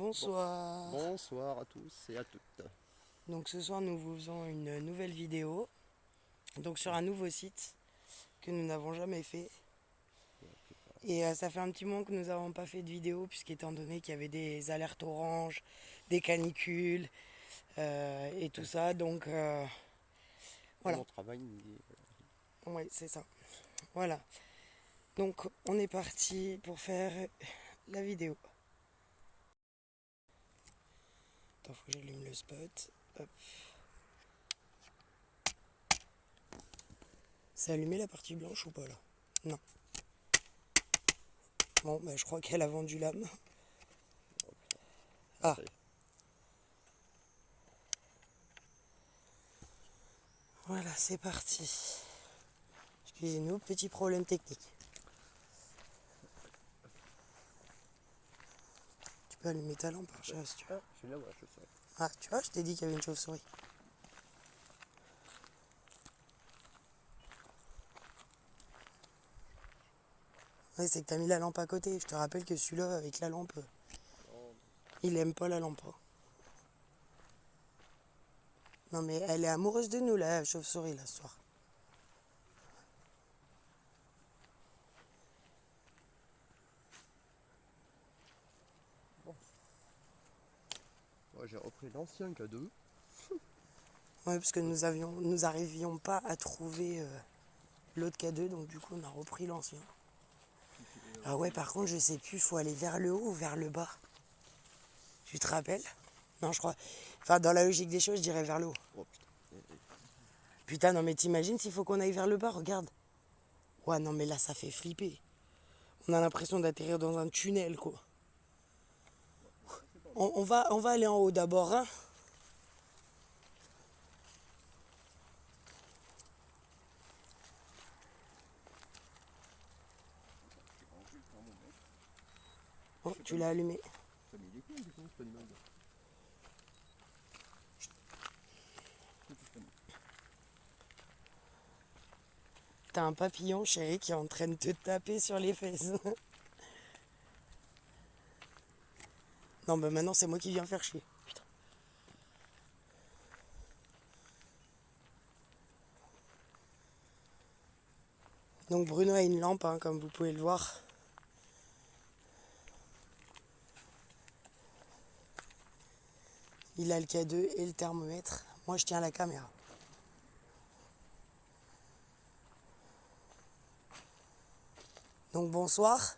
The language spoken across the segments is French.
Bonsoir. Bonsoir à tous et à toutes. Donc ce soir nous vous faisons une nouvelle vidéo. Donc sur un nouveau site que nous n'avons jamais fait. Et ça fait un petit moment que nous n'avons pas fait de vidéo puisqu'étant donné qu'il y avait des alertes oranges, des canicules et tout ça. Donc voilà. Mon travail me dit, Oui, c'est ça. Voilà. Donc on est parti pour faire la vidéo. Attends, faut que j'allume le spot. Hop. C'est allumé la partie blanche ou pas là? Non. Bon, bah, je crois qu'elle a vendu l'âme. Ah, ça y est. voilà, c'est parti. Excusez-nous, petit problème technique. Tu peux allumer ta lampe, Archa, si tu veux. Ah, je suis là, ouais, je sais. Ah, tu vois, je t'ai dit qu'il y avait une chauve-souris. Ouais, c'est que t'as mis la lampe à côté. Je te rappelle que celui-là, avec la lampe, Non, il aime pas la lampe. Hein. Non, mais elle est amoureuse de nous, la chauve-souris, là, ce soir. moi j'ai repris l'ancien K2. Ouais, parce que nous arrivions pas à trouver l'autre K2, donc du coup, on a repris l'ancien. Ah ouais, par contre, je sais plus, faut aller vers le haut ou vers le bas. Tu te rappelles? Non, je crois. Enfin, dans la logique des choses, je dirais vers le haut. Oh putain. Putain, non, mais t'imagines s'il faut qu'on aille vers le bas, regarde. Ouais, non, mais là, ça fait flipper. On a l'impression d'atterrir dans un tunnel, quoi. On va aller en haut d'abord, hein. Oh, tu l'as allumé. Ça met des couilles, du coup, cet animal. T'as un papillon, chérie, qui est en train de te taper sur les fesses. Non, bah maintenant, c'est moi qui viens faire chier. Putain. Donc Bruno a une lampe, hein, comme vous pouvez le voir. Il a le K2 et le thermomètre. Moi, je tiens la caméra. Donc bonsoir.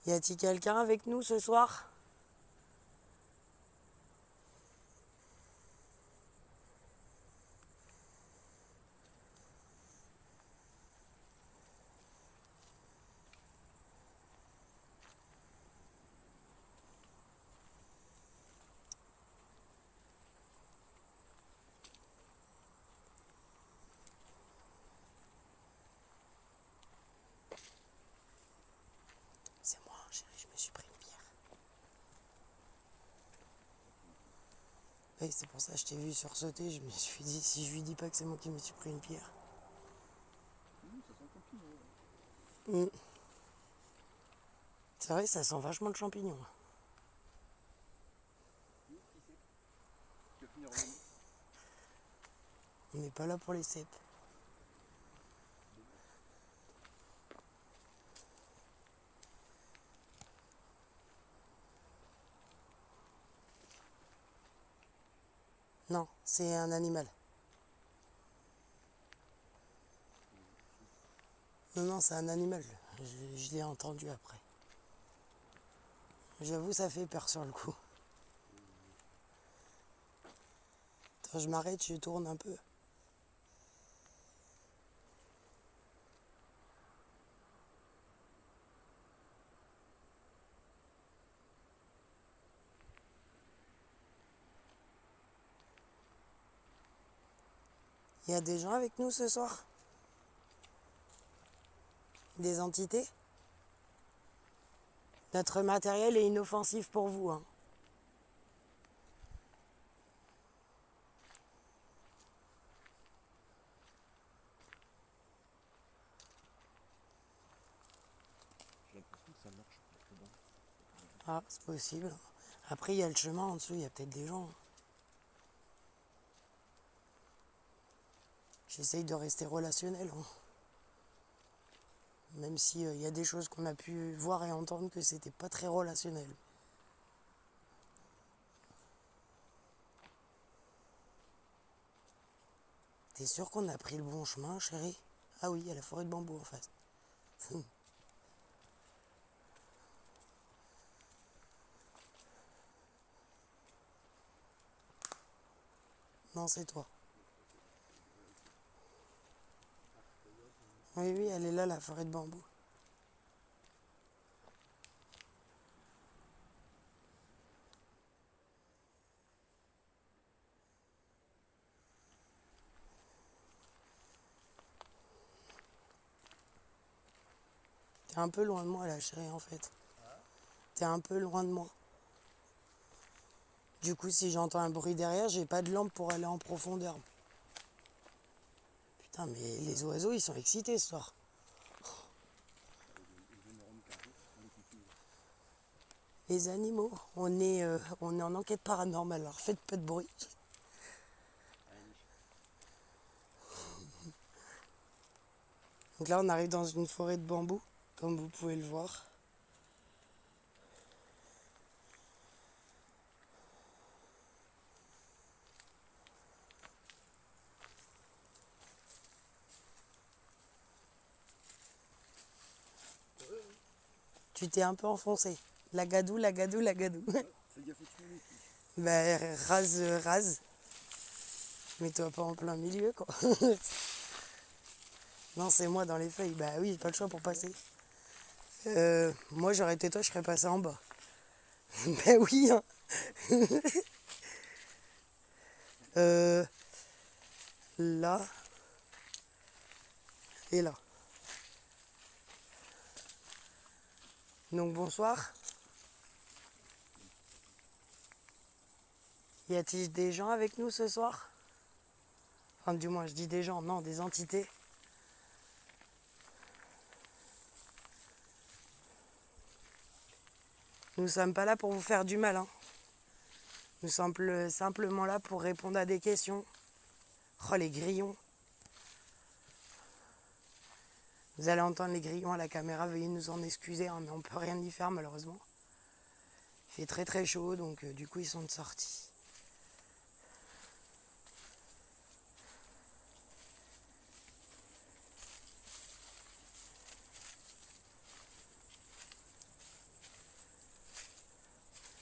Y a-t-il quelqu'un avec nous ce soir? C'est moi, chérie, je me suis pris une bière. Oui, c'est pour ça que je t'ai vu sursauter. Je me suis dit, si je lui dis pas que c'est moi qui me suis pris une pierre. Ça sent le champignon. Mm. C'est vrai, ça sent vachement le champignon. Tu vas finir en menu. On n'est pas là pour les cèpes. Non, c'est un animal. Non, non, c'est un animal. Je l'ai entendu après. J'avoue, ça fait peur sur le coup. Attends, je m'arrête, je tourne un peu. Il y a des gens avec nous ce soir? Des entités? Notre matériel est inoffensif pour vous, hein. Ah, c'est possible. Après, il y a le chemin en dessous, il y a peut-être des gens. J'essaye de rester relationnel. Même si y a des choses qu'on a pu voir et entendre que c'était pas très relationnel. T'es sûr qu'on a pris le bon chemin, chérie? Ah oui, il y a la forêt de bambou en face. Non, c'est toi. Oui, oui, elle est là, la forêt de bambou. T'es un peu loin de moi, là, chérie, en fait. T'es un peu loin de moi. Du coup, si j'entends un bruit derrière, j'ai pas de lampe pour aller en profondeur. Putain, mais les oiseaux, ils sont excités ce soir. Les animaux, on est en enquête paranormale, alors faites peu de bruit. Donc là, on arrive dans une forêt de bambou, comme vous pouvez le voir. Tu t'es un peu enfoncé. La gadou, la gadou, la gadou. Fais gaffe au tunnel. Bah, rase. Mets-toi pas en plein milieu, quoi. Non, c'est moi dans les feuilles. Bah oui, pas le choix pour passer. Moi, j'aurais été toi, je serais passé en bas. Bah oui, hein. Là et là. Donc bonsoir. Y a-t-il des gens avec nous ce soir? Enfin, du moins, je dis des gens, non, des entités. Nous sommes pas là pour vous faire du mal, hein. Nous sommes simplement là pour répondre à des questions. Oh, les grillons. Vous allez entendre les grillons à la caméra, veuillez nous en excuser, hein, mais on peut rien y faire malheureusement. Il fait très très chaud, donc du coup ils sont de sortie.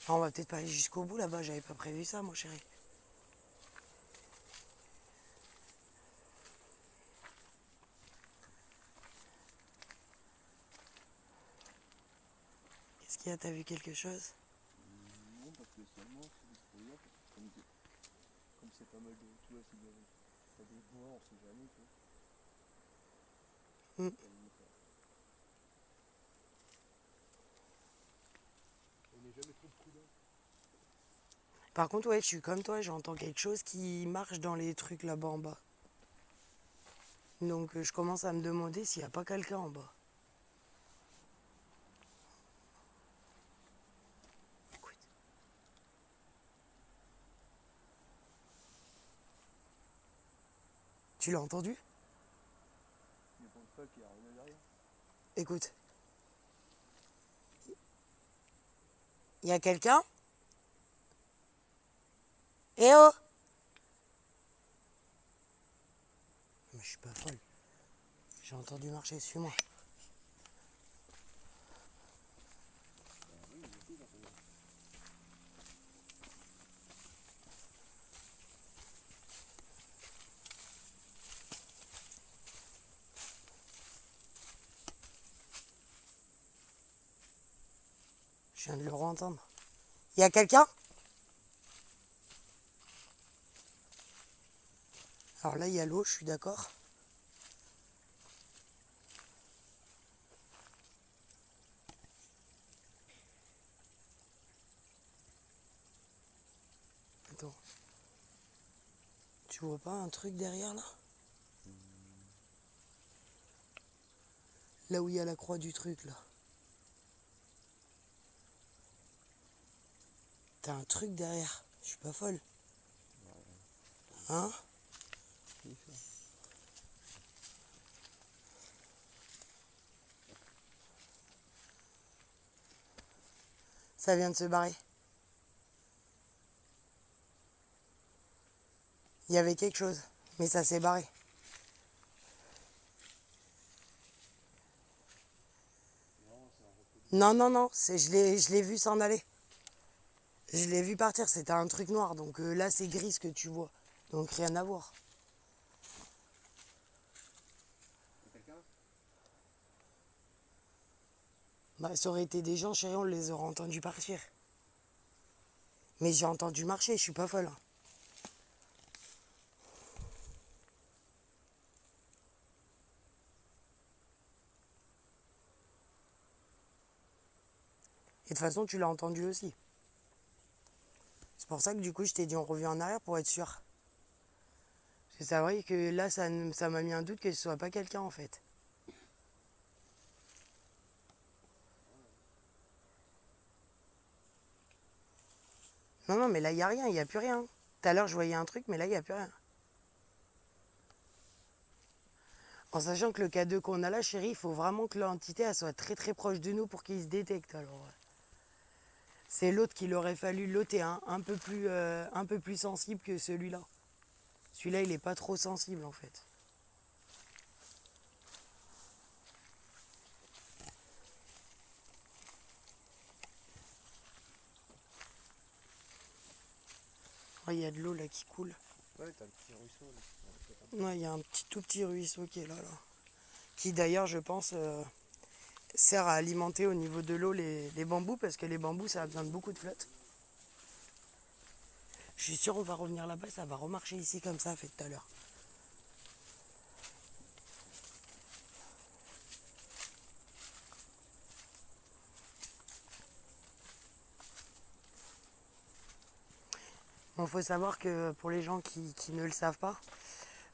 Ah, on va peut-être pas aller jusqu'au bout là-bas, j'avais pas prévu ça, mon chéri. Qu'est-ce qu'il y a, t'as vu quelque chose? Non, pas spécialement, c'est juste pour dire, parce que comme c'est pas mal de. Tu vois, s'il y a des bois, on sait jamais, tu vois. Hmm. À la limite, on n'est jamais trop prudent. Par contre, ouais, je suis comme toi, j'entends quelque chose qui marche dans les trucs là-bas en bas. Donc je commence à me demander s'il n'y a pas quelqu'un en bas. Écoute. Tu l'as entendu? Je ne pense pas qu'il y a rien derrière. Écoute. Il y a quelqu'un? Eh oh! Mais je suis pas folle. J'ai entendu marcher, suis-moi. Je viens de le entendre. Il y a quelqu'un? Alors là, il y a l'eau, je suis d'accord. Attends. Tu vois pas un truc derrière là? Là où il y a la croix du truc là. T'as un truc derrière. Je suis pas folle. Hein? Ça vient de se barrer. Il y avait quelque chose, mais ça s'est barré. Non, non, non, je l'ai vu s'en aller. Je l'ai vu partir, c'était un truc noir. Donc là, c'est gris ce que tu vois. Donc rien à voir. Bah, ça aurait été des gens, chérie, on les aurait entendus partir. Mais j'ai entendu marcher, je suis pas folle. Et de toute façon, tu l'as entendu aussi. C'est pour ça que du coup, je t'ai dit on revient en arrière pour être sûr. C'est vrai que là, ça m'a mis un doute que ce soit pas quelqu'un en fait. Non, non, mais là, il n'y a rien, il n'y a plus rien. Tout à l'heure, je voyais un truc, mais là, il n'y a plus rien. En sachant que le K2 qu'on a là, chérie, il faut vraiment que l'entité elle soit très très proche de nous pour qu'il se détecte. Alors, c'est l'autre qu'il aurait fallu. L'autre est un peu plus sensible que celui-là. Celui-là, il n'est pas trop sensible en fait. Oh, il y a de l'eau là qui coule. Ouais, t'as le petit ruisseau là. Ouais, il y a un tout petit ruisseau qui est là. Qui d'ailleurs, je pense, sert à alimenter au niveau de l'eau les bambous, parce que les bambous, ça a besoin de beaucoup de flotte. Je suis sûr on va revenir là-bas, ça va remarcher ici comme ça, fait tout à l'heure. Bon, faut savoir que pour les gens qui ne le savent pas,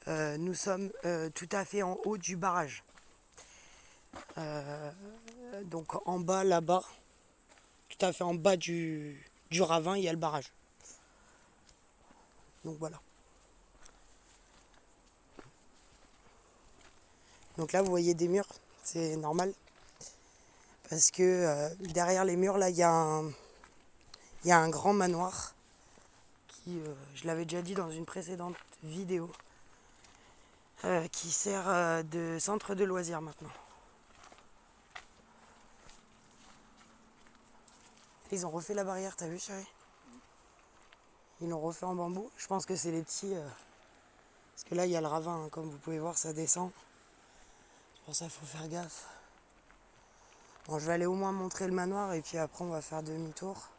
nous sommes tout à fait en haut du barrage. Donc en bas, là-bas, tout à fait en bas du ravin, il y a le barrage. Donc voilà. Donc là, vous voyez des murs, c'est normal. Parce que derrière les murs, là, il y a un grand manoir qui, je l'avais déjà dit dans une précédente vidéo, qui sert de centre de loisirs maintenant. Ils ont refait la barrière, t'as vu, chérie? Ils l'ont refait en bambou. Je pense que c'est les petits... parce que là, il y a le ravin, hein, comme vous pouvez voir, ça descend. C'est pour ça qu'il faut faire gaffe. Bon, je vais aller au moins montrer le manoir et puis après, on va faire demi-tour.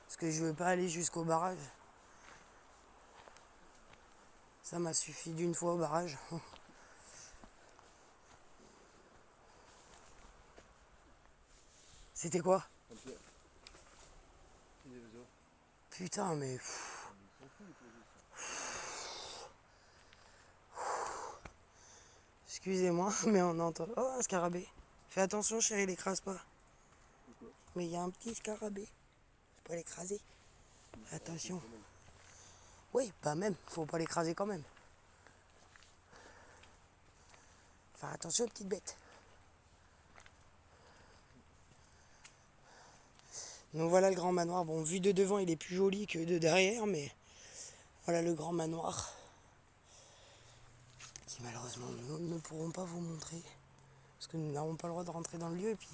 Parce que je veux pas aller jusqu'au barrage. Ça m'a suffi d'une fois au barrage. C'était quoi? Putain, mais... Excusez-moi, mais on entend... Oh, un scarabée. Fais attention, chérie, l'écrase pas. Mais il y a un petit scarabée. Faut pas l'écraser. Attention. Oui, pas même. Faut pas l'écraser quand même. Faire attention aux petites bêtes. Donc voilà le grand manoir. Bon, vu de devant, il est plus joli que de derrière, mais voilà le grand manoir. Qui malheureusement nous ne pourrons pas vous montrer. Parce que nous n'avons pas le droit de rentrer dans le lieu. Et puis,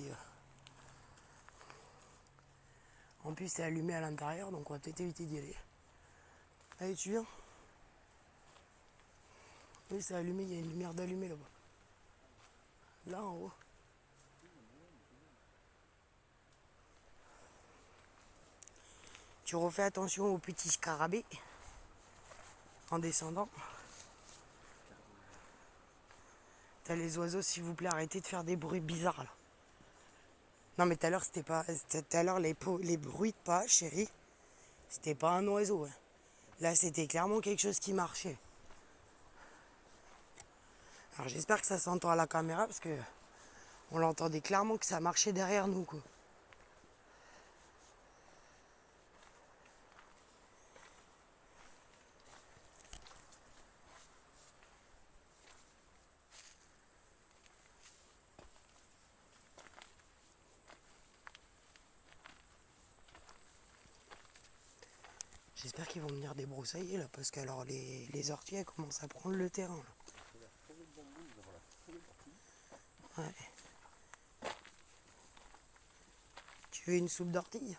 en plus, c'est allumé à l'intérieur, donc on va peut-être éviter d'y aller. Allez, tu viens? Oui, c'est allumé, il y a une lumière d'allumé là-bas. Là en haut. Tu refais attention aux petits scarabées en descendant. T'as les oiseaux, s'il vous plaît, arrêtez de faire des bruits bizarres là. Non mais tout à l'heure c'était pas. Tout à l'heure les bruits de pas, chérie, c'était pas un oiseau. Hein. Là c'était clairement quelque chose qui marchait. Alors j'espère que ça s'entend à la caméra parce que on l'entendait clairement que ça marchait derrière nous quoi. J'espère qu'ils vont venir débroussailler là, parce que alors les orties elles commencent à prendre le terrain. Là. C'est la forêt de bambou, nous avons la forêt partout. Ouais. Tu veux une soupe d'ortie?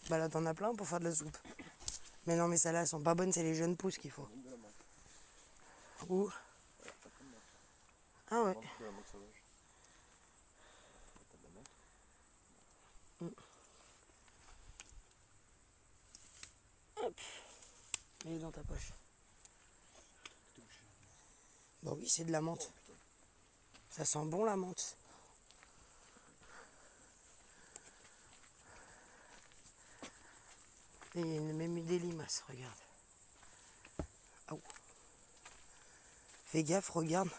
Bah là t'en as plein pour faire de la soupe. Mais non mais celles-là elles sont pas bonnes, c'est les jeunes pousses qu'il faut. Même de la menthe. Où? Voilà, pas de menthe. Ah ouais. Menthe, de la menthe sauvage. T'as de la menthe. Hop. Elle est dans ta poche. Tout est bouché. Bah oui, c'est de la Oh menthe. putain. Ça sent bon la menthe. Et il y a même eu des limaces, regarde. Ah, fais gaffe, regarde.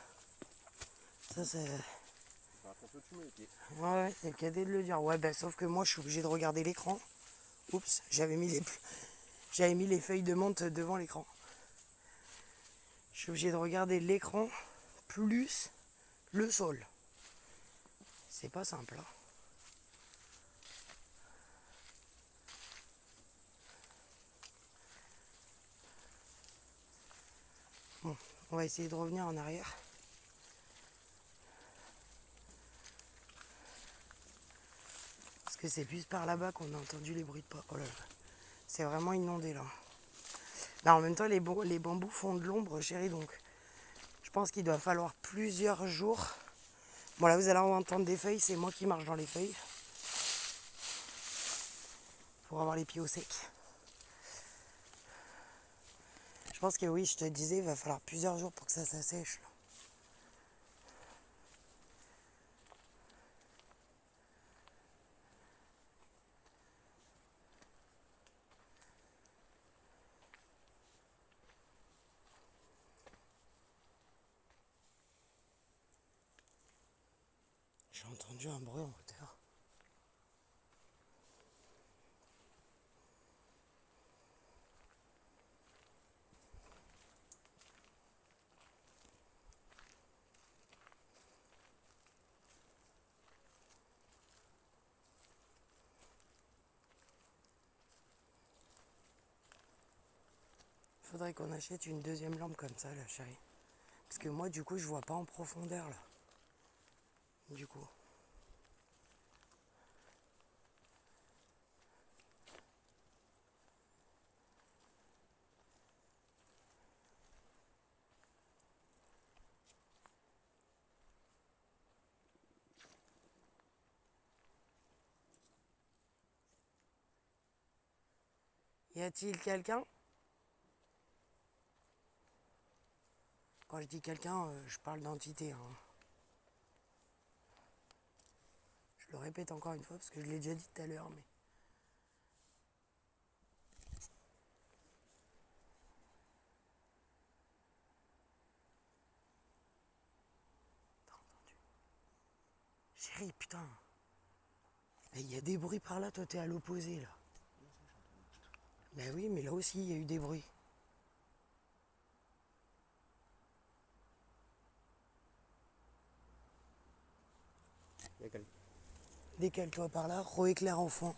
Ça, c'est. Fais attention, tu mets les pieds. Ouais, c'est le cadet de le dire. Ouais, bah sauf que moi, je suis obligé de regarder l'écran. Oups, j'avais mis les feuilles de menthe devant l'écran. Je suis obligé de regarder l'écran plus le sol. C'est pas simple, hein. Bon, on va essayer de revenir en arrière. Parce que c'est plus par là-bas qu'on a entendu les bruits de pas. Oh là là. C'est vraiment inondé là. Là en même temps les bambous font de l'ombre, chérie, donc je pense qu'il doit falloir plusieurs jours. Bon là vous allez entendre des feuilles, c'est moi qui marche dans les feuilles. Pour avoir les pieds au sec. Je pense que oui, je te disais, il va falloir plusieurs jours pour que ça s'assèche. J'ai entendu un bruit en hauteur. Faudrait qu'on achète une deuxième lampe comme ça là, chérie. Parce que moi du coup je vois pas en profondeur là. Du coup. Y a-t-il quelqu'un? Quand je dis quelqu'un, je parle d'entité. Hein. Je le répète encore une fois parce que je l'ai déjà dit tout à l'heure, mais. T'as entendu? Chérie, putain. Il y a des bruits par là, toi t'es à l'opposé là. Ben oui, mais là aussi il y a eu des bruits. Décale-toi par là, rééclaire en fond.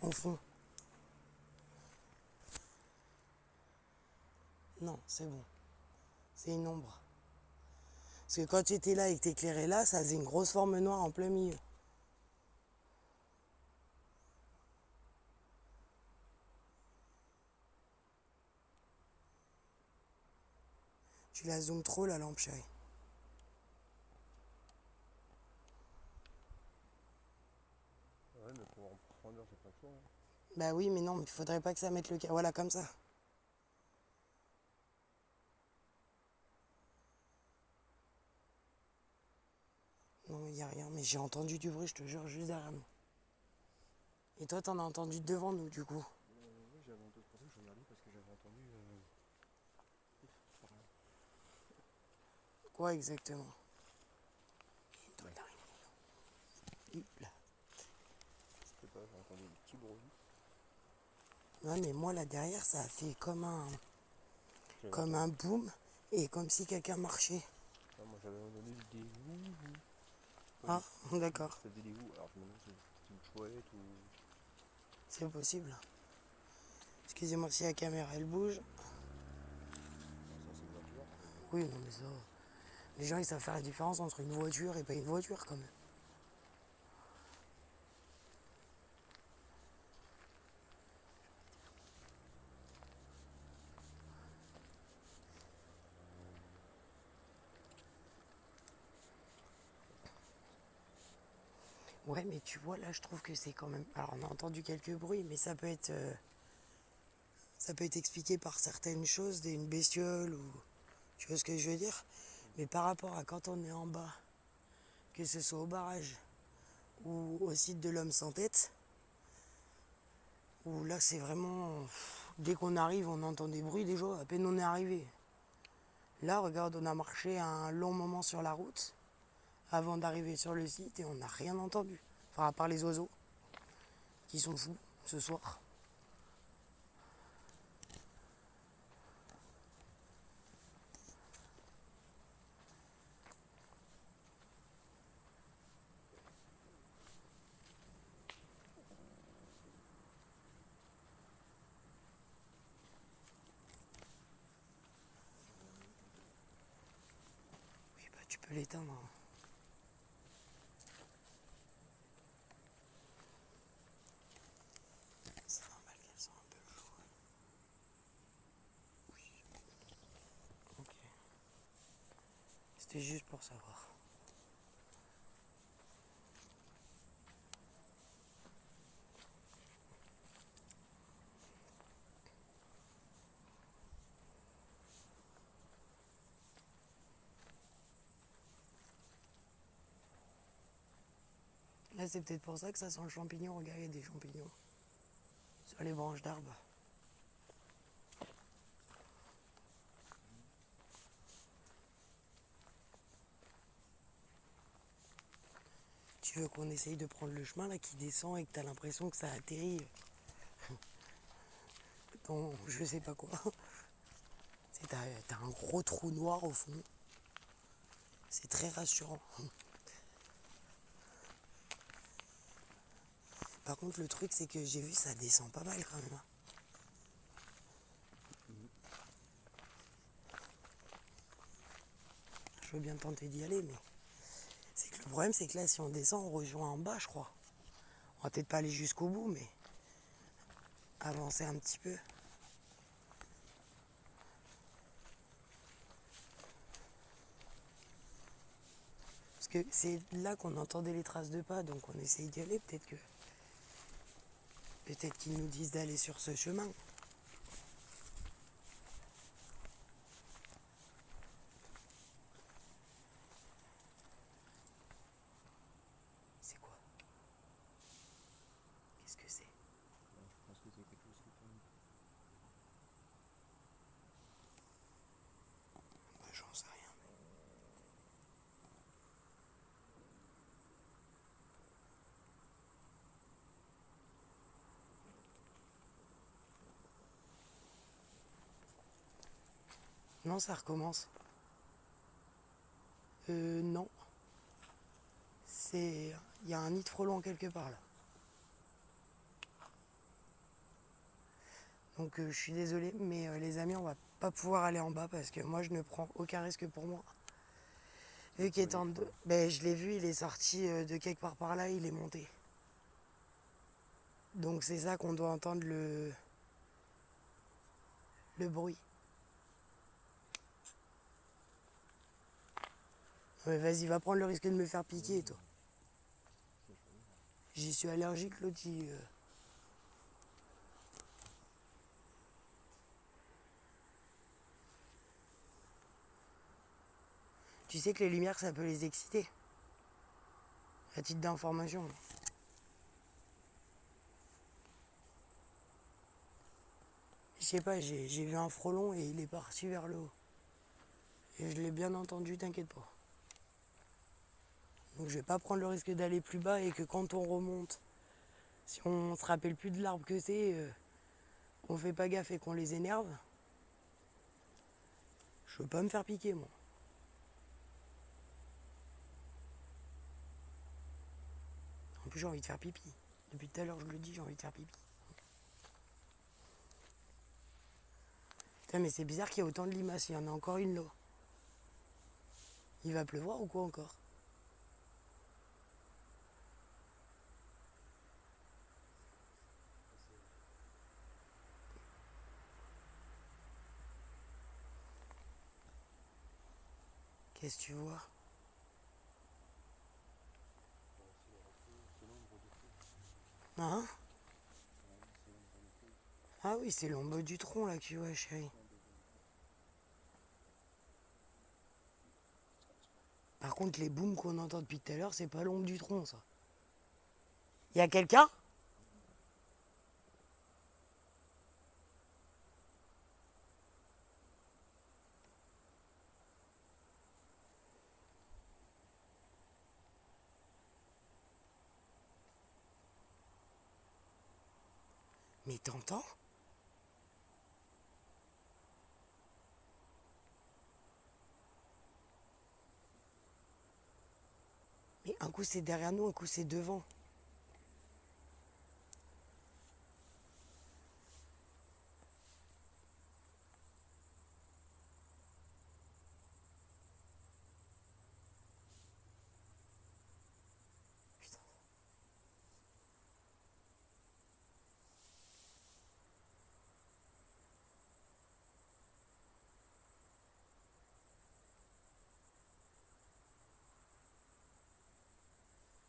Non, c'est bon. C'est une ombre. Parce que quand tu étais là et que t'éclairais là, ça faisait une grosse forme noire en plein milieu. Tu la zoomes trop la lampe, chérie. Ouais, mais pour en profondeur, j'ai pas le choix. Hein. Bah oui, mais non, mais il faudrait pas que ça mette le cas. Voilà, comme ça. Non, il n'y a rien, mais j'ai entendu du bruit, je te jure, juste derrière nous. Et toi, t'en as entendu devant nous, du coup. Oui, j'avais entendu, pour ça que je regardais parce que j'avais entendu. Par là. Quoi exactement? Ouais. Là. C'était pas, j'ai entendu des petits bruits. Ouais, mais moi, là, derrière, ça a fait comme J'avais entendu. un boom, et comme si quelqu'un marchait. Ah, moi j'avais entendu des ouh. Ah, d'accord. Ça faisait des ouh. Alors je me demande si c'était une chouette ou. C'est possible. Excusez-moi si la caméra elle bouge. Ça, c'est une voiture. Oui, non mais ça... Les gens ils savent faire la différence entre une voiture et pas une voiture quand même. Ouais, mais tu vois, là, je trouve que c'est quand même... Alors, on a entendu quelques bruits, mais ça peut être expliqué par certaines choses, une bestiole ou... Tu vois ce que je veux dire? Mais par rapport à quand on est en bas, que ce soit au barrage ou au site de l'homme sans tête, où là, c'est vraiment... Dès qu'on arrive, on entend des bruits déjà, à peine on est arrivé. Là, regarde, on a marché un long moment sur la route avant d'arriver sur le site et on n'a rien entendu. Enfin, à part les oiseaux qui sont fous ce soir. Oui, bah tu peux l'éteindre, hein. C'est normal qu'elles soient un peu chaudes. Oui. Ok. C'était juste pour savoir. Là, c'est peut-être pour ça que ça sent le champignon. Regarde, il y a des champignons sur les branches d'arbres. Tu veux qu'on essaye de prendre le chemin là qui descend et que t'as l'impression que ça atterrit dans je sais pas quoi. T'as un gros trou noir au fond. C'est très rassurant. Par contre, le truc, c'est que j'ai vu ça descend pas mal quand même, hein. Je veux bien tenter d'y aller, mais c'est que le problème, c'est que là, si on descend, on rejoint en bas, je crois. On va peut-être pas aller jusqu'au bout, mais avancer un petit peu. Parce que c'est là qu'on entendait les traces de pas, donc on essaye d'y aller. Peut-être qu'ils nous disent d'aller sur ce chemin. C'est quoi? Qu'est-ce que c'est? Ouais, je pense que c'est quelque chose qui tombe. Bah, j'en sais rien. Non, ça recommence. Non. C'est... Il y a un nid de frelons quelque part là. Donc je suis désolée, mais les amis, on va pas pouvoir aller en bas parce que moi je ne prends aucun risque pour moi. Vu qu'il est en deux, ben, je l'ai vu, il est sorti de quelque part par là, il est monté. Donc c'est ça qu'on doit entendre le bruit. Mais vas-y, va prendre le risque de me faire piquer, toi. J'y suis allergique, l'autre, Tu sais que les lumières, ça peut les exciter. À titre d'information. Je sais pas, j'ai vu un frelon et il est parti vers le haut. Et je l'ai bien entendu, t'inquiète pas. Donc je vais pas prendre le risque d'aller plus bas et que quand on remonte, si on se rappelle plus de l'arbre que c'est, qu'on fait pas gaffe et qu'on les énerve, je veux pas me faire piquer, moi. En plus, j'ai envie de faire pipi. Depuis tout à l'heure, je le dis, j'ai envie de faire pipi. Putain, mais c'est bizarre qu'il y ait autant de limaces. Il y en a encore une là. Il va pleuvoir ou quoi encore? Qu'est-ce que tu vois? Hein? Ah oui, c'est l'ombre du tronc là que tu vois, chérie. Par contre, les booms qu'on entend depuis tout à l'heure, c'est pas l'ombre du tronc, ça. Y a quelqu'un? Mais t'entends? Mais un coup c'est derrière nous, un coup c'est devant. Putain.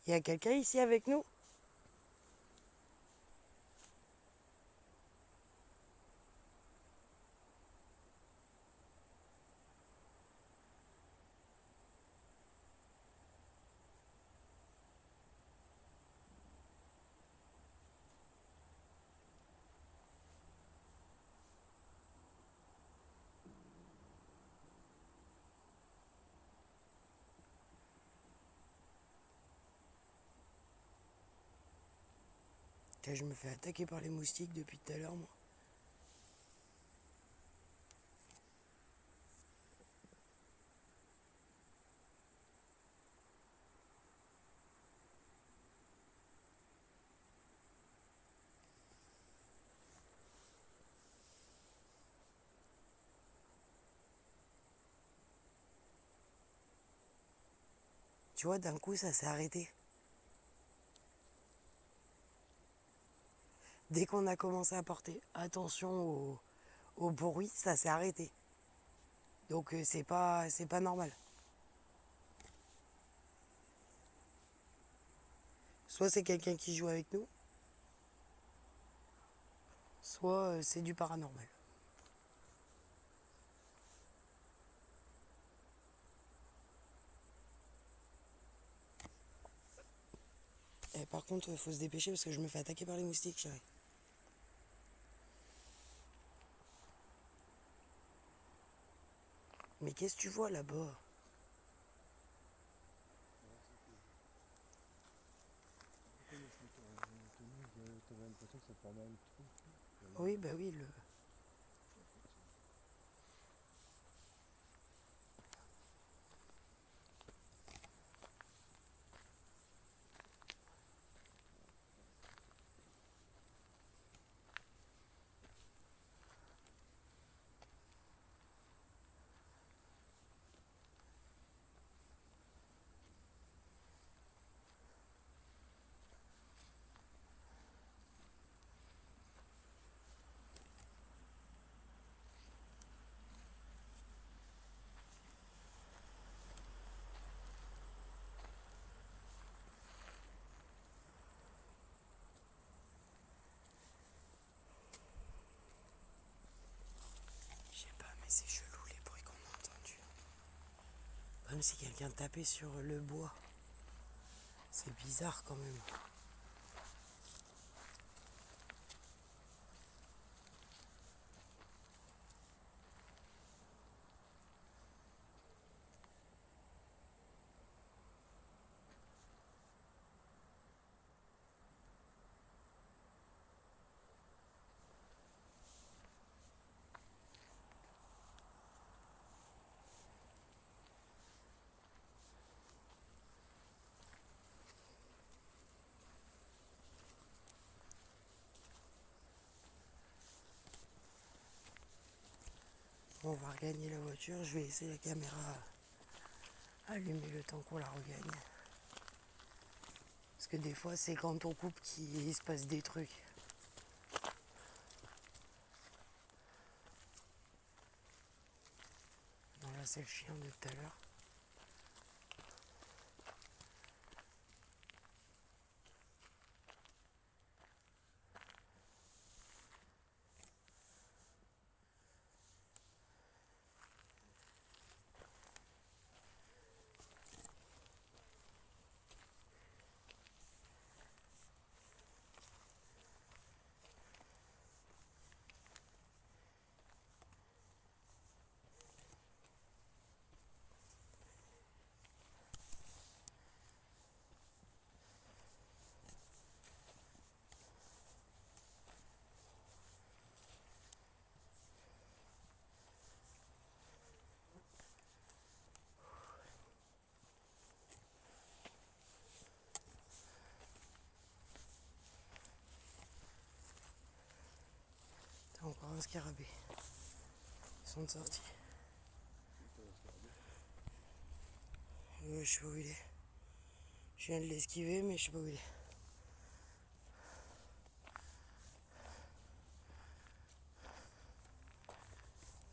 Y a quelqu'un ici avec nous? Putain, je me fais attaquer par les moustiques depuis tout à l'heure, moi. Tu vois, d'un coup, ça s'est arrêté. Dès qu'on a commencé à porter attention au bruit, ça s'est arrêté. Donc c'est pas normal. Soit c'est quelqu'un qui joue avec nous, soit c'est du paranormal. Et par contre, il faut se dépêcher parce que je me fais attaquer par les moustiques, chérie. Mais qu'est-ce que tu vois là-bas? T'avais l'impression que ça formait un trou. Oui, bah oui, je sais pas, mais c'est chelou les bruits qu'on a entendus. Comme si quelqu'un tapait sur le bois. C'est bizarre quand même. On va regagner la voiture, je vais laisser la caméra allumée le temps qu'on la regagne. Parce que des fois c'est quand on coupe qu'il se passe des trucs. Non, là c'est le chien de tout à l'heure. T'as encore un scarabée. Ils sont de sortie. Je sais pas où il est. Je viens de l'esquiver mais je sais pas où il est.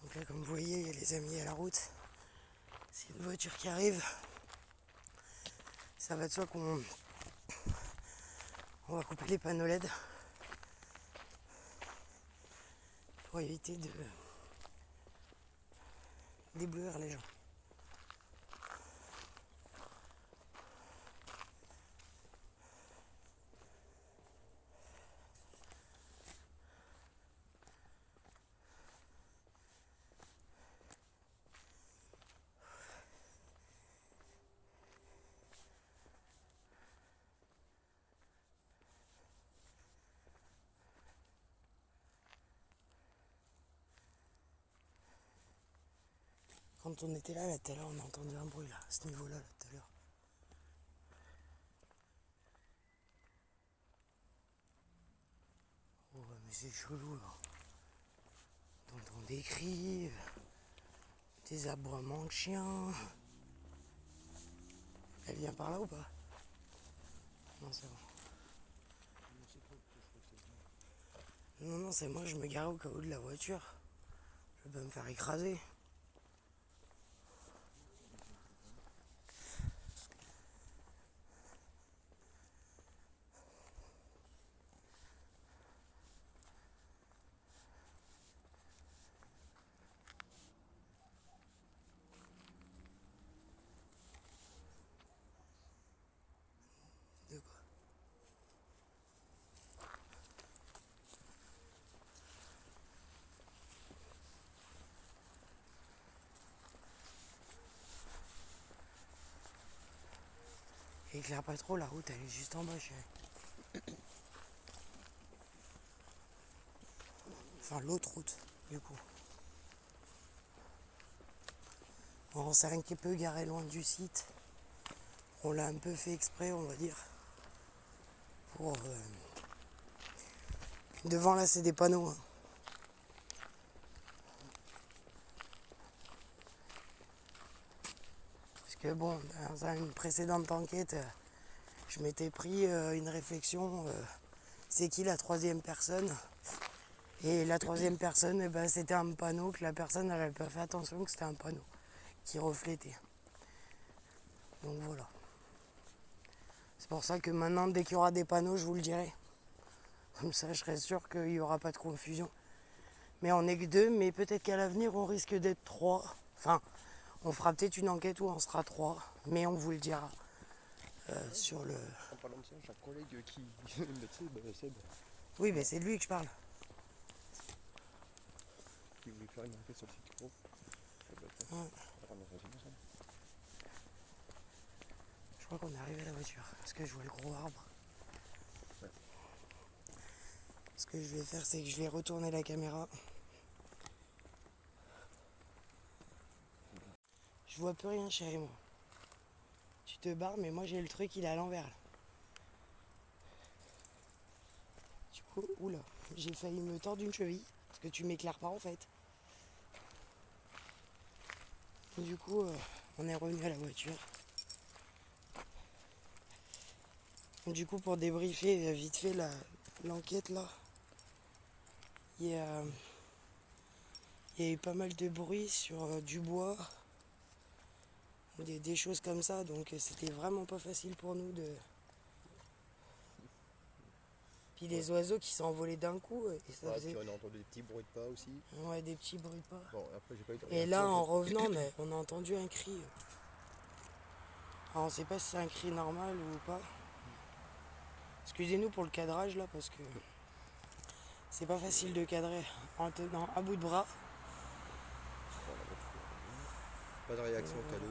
Donc là comme vous voyez il y a les amis à la route. C'est une voiture qui arrive. Ça va de soi qu'on va couper les panneaux LED pour éviter de d'éblouir les gens. Quand on était là tout à l'heure, on a entendu un bruit là, à ce niveau-là, tout à l'heure. Oh mais c'est chelou là. T'entends des cris, des aboiements de chiens. Elle vient par là ou pas? Non c'est bon. Non non c'est moi, je me gare au cas où de la voiture. Je vais pas me faire écraser. De quoi? Éclaire pas trop, la route elle est juste en bas chérie. Enfin l'autre route du coup. On s'est un petit peu garé loin du site. On l'a un peu fait exprès on va dire. Pour devant là c'est des panneaux. Hein. Parce que bon, dans une précédente enquête, je m'étais pris une réflexion, c'est qui la troisième personne? Et la troisième personne, eh ben, c'était un panneau que la personne n'avait pas fait attention que c'était un panneau qui reflétait. Donc voilà. C'est pour ça que maintenant, dès qu'il y aura des panneaux, je vous le dirai. Comme ça, je serai sûr qu'il n'y aura pas de confusion. Mais on n'est que deux, mais peut-être qu'à l'avenir, on risque d'être trois. Enfin, on fera peut-être une enquête où on sera trois, mais on vous le dira sur le... En parlant de ça, j'ai un collègue qui bah, tu sais, Seb, Oui, mais c'est de lui que je parle. qui voulait faire une enquête sur le site pro. Ouais. Alors, on a raison ensemble. Je crois qu'on est arrivé à la voiture, parce que je vois le gros arbre. Ouais. Ce que je vais faire, c'est que je vais retourner la caméra. Je vois plus rien, chérie, moi. Tu te barres, mais moi j'ai le truc, il est à l'envers. Là. Du coup, oula, j'ai failli me tordre une cheville, parce que tu m'éclaires pas en fait. Du coup, on est revenu à la voiture. Du coup, pour débriefer vite fait l'enquête là, il y a, il y a eu pas mal de bruit sur du bois, des choses comme ça, donc c'était vraiment pas facile pour nous de. Puis Ouais. les oiseaux qui s'envolaient d'un coup, et ça Ouais, faisait puis on a entendu des petits bruits de pas aussi. ouais, des petits bruits de pas. Bon, après j'ai pas eu de Et réaction. là, en revenant, mais on a entendu un cri. Alors, on sait pas si c'est un cri normal ou pas. Excusez-nous pour le cadrage là, parce que c'est pas facile de cadrer en tenant à bout de bras. Voilà, bon, pas de réaction cadeau.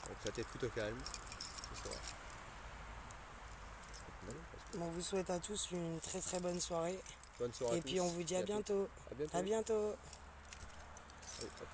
Donc ça a été plutôt calme ce soir. On vous souhaite à tous une très très bonne soirée. Bonne soirée à Et tous. puis on vous dit à bientôt. À bientôt. À bientôt. Allez, hop.